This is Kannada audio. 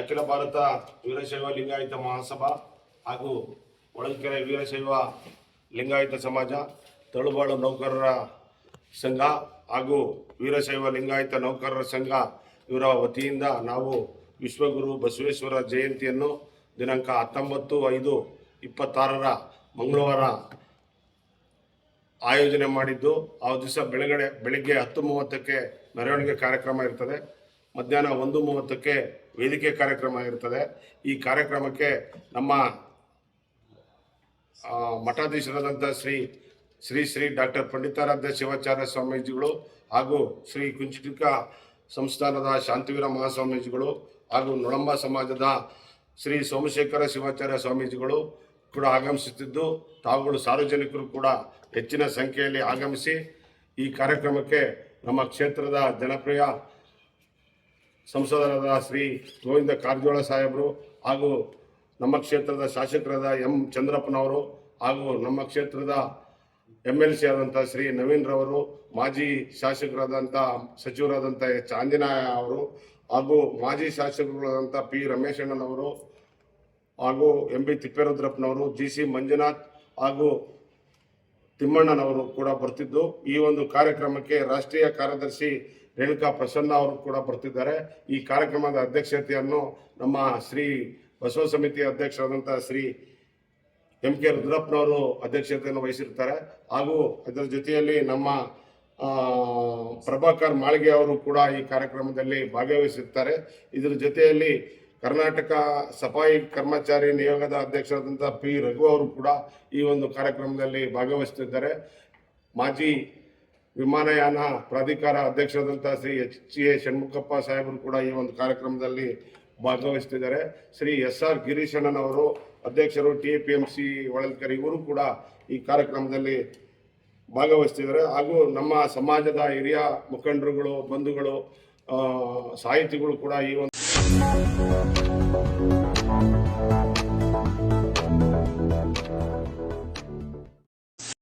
ಅಖಿಲ ಭಾರತ ವೀರಶೈವ ಲಿಂಗಾಯತ ಮಹಾಸಭಾ ಹಾಗೂ ಹೊಳಲ್ಕೆರೆ ವೀರಶೈವ ಲಿಂಗಾಯತ ಸಮಾಜ, ತಳುಬಾಳು ನೌಕರರ ಸಂಘ ಹಾಗೂ ವೀರಶೈವ ಲಿಂಗಾಯತ ನೌಕರರ ಸಂಘ ಇವರ ವತಿಯಿಂದ ನಾವು ವಿಶ್ವಗುರು ಬಸವೇಶ್ವರ ಜಯಂತಿಯನ್ನು ದಿನಾಂಕ 19/5/26 ಮಂಗಳವಾರ ಆಯೋಜನೆ ಮಾಡಿದ್ದು, ಆ ದಿವಸ ಬೆಳಿಗ್ಗೆ 10:30ಕ್ಕೆ ಮೆರವಣಿಗೆ ಕಾರ್ಯಕ್ರಮ ಇರ್ತದೆ. ಮಧ್ಯಾಹ್ನ 1:30ಕ್ಕೆ ವೇದಿಕೆ ಕಾರ್ಯಕ್ರಮ ಇರ್ತದೆ. ಈ ಕಾರ್ಯಕ್ರಮಕ್ಕೆ ನಮ್ಮ ಮಠಾಧೀಶರಾದಂಥ ಶ್ರೀ ಡಾಕ್ಟರ್ ಪಂಡಿತಾರಾಧ್ಯ ಶಿವಾಚಾರ್ಯ ಸ್ವಾಮೀಜಿಗಳು ಹಾಗೂ ಶ್ರೀ ಕುಂಚಿಟಿಕ ಸಂಸ್ಥಾನದ ಶಾಂತಿವೀರ ಮಹಾಸ್ವಾಮೀಜಿಗಳು ಹಾಗೂ ನೊಳಂಬ ಸಮಾಜದ ಶ್ರೀ ಸೋಮಶೇಖರ ಶಿವಾಚಾರ್ಯ ಸ್ವಾಮೀಜಿಗಳು ಕೂಡ ಆಗಮಿಸುತ್ತಿದ್ದು, ತಾವುಗಳು ಸಾರ್ವಜನಿಕರು ಕೂಡ ಹೆಚ್ಚಿನ ಸಂಖ್ಯೆಯಲ್ಲಿ ಆಗಮಿಸಿ ಈ ಕಾರ್ಯಕ್ರಮಕ್ಕೆ ನಮ್ಮ ಕ್ಷೇತ್ರದ ಜನಪ್ರಿಯ ಸಂಸದರಾದ ಶ್ರೀ ಗೋವಿಂದ ಕಾರಜೋಳ ಸಾಹೇಬರು ಹಾಗೂ ನಮ್ಮ ಕ್ಷೇತ್ರದ ಶಾಸಕರಾದ ಎಂ ಚಂದ್ರಪ್ಪನವರು ಹಾಗೂ ನಮ್ಮ ಕ್ಷೇತ್ರದ MLC ಆದಂಥ ಶ್ರೀ ನವೀನ್ ರವರು, ಮಾಜಿ ಶಾಸಕರಾದಂಥ ಸಚಿವರಾದಂಥ ಎಚ್ ಆಂಜನೇಯ ಅವರು ಹಾಗೂ ಮಾಜಿ ಶಾಸಕರಾದಂಥ P ರಮೇಶಣ್ಣನವರು ಹಾಗೂ MB ತಿಪ್ಪೇರುದ್ರಪ್ಪನವರು, GC ಮಂಜುನಾಥ್ ಹಾಗೂ ತಿಮ್ಮಣ್ಣನವರು ಕೂಡ ಬರ್ತಿದ್ದು, ಈ ಒಂದು ಕಾರ್ಯಕ್ರಮಕ್ಕೆ ರಾಷ್ಟ್ರೀಯ ಕಾರ್ಯದರ್ಶಿ ರೇಣುಕಾ ಪ್ರಸನ್ನ ಅವರು ಕೂಡ ಬರ್ತಿದ್ದಾರೆ. ಈ ಕಾರ್ಯಕ್ರಮದ ಅಧ್ಯಕ್ಷತೆಯನ್ನು ನಮ್ಮ ಶ್ರೀ ಬಸವ ಸಮಿತಿ ಅಧ್ಯಕ್ಷರಾದಂಥ ಶ್ರೀ MK ರುದ್ರಪ್ಪನವರು ಅಧ್ಯಕ್ಷತೆಯನ್ನು ವಹಿಸಿರ್ತಾರೆ. ಹಾಗೂ ಅದರ ಜೊತೆಯಲ್ಲಿ ನಮ್ಮ ಪ್ರಭಾಕರ್ ಮಾಳಿಗೆ ಅವರು ಕೂಡ ಈ ಕಾರ್ಯಕ್ರಮದಲ್ಲಿ ಭಾಗವಹಿಸಿರ್ತಾರೆ. ಇದರ ಜೊತೆಯಲ್ಲಿ ಕರ್ನಾಟಕ ಸಫಾಯಿ ಕರ್ಮಚಾರಿ ನಿಯೋಗದ ಅಧ್ಯಕ್ಷರಾದಂಥ P ರಘು ಅವರು ಕೂಡ ಈ ಒಂದು ಕಾರ್ಯಕ್ರಮದಲ್ಲಿ ಭಾಗವಹಿಸುತ್ತಿದ್ದಾರೆ. ಮಾಜಿ ವಿಮಾನಯಾನ ಪ್ರಾಧಿಕಾರ ಅಧ್ಯಕ್ಷರಾದಂಥ ಶ್ರೀ HA ಷಣ್ಮುಖಪ್ಪ ಸಾಹೇಬರು ಕೂಡ ಈ ಒಂದು ಕಾರ್ಯಕ್ರಮದಲ್ಲಿ ಭಾಗವಹಿಸುತ್ತಿದ್ದಾರೆ. ಶ್ರೀ SR ಗಿರೀಶಣ್ಣನವರು ಅಧ್ಯಕ್ಷರು TAPMC ಹೊಳಲ್ಕೆರೆ, ಇವರು ಕೂಡ ಈ ಕಾರ್ಯಕ್ರಮದಲ್ಲಿ ಭಾಗವಹಿಸ್ತಿದ್ದಾರೆ. ಹಾಗೂ ನಮ್ಮ ಸಮಾಜದ ಹಿರಿಯ ಮುಖಂಡರುಗಳು, ಬಂಧುಗಳು, ಸಾಹಿತಿಗಳು ಕೂಡ ಈ ಒಂದು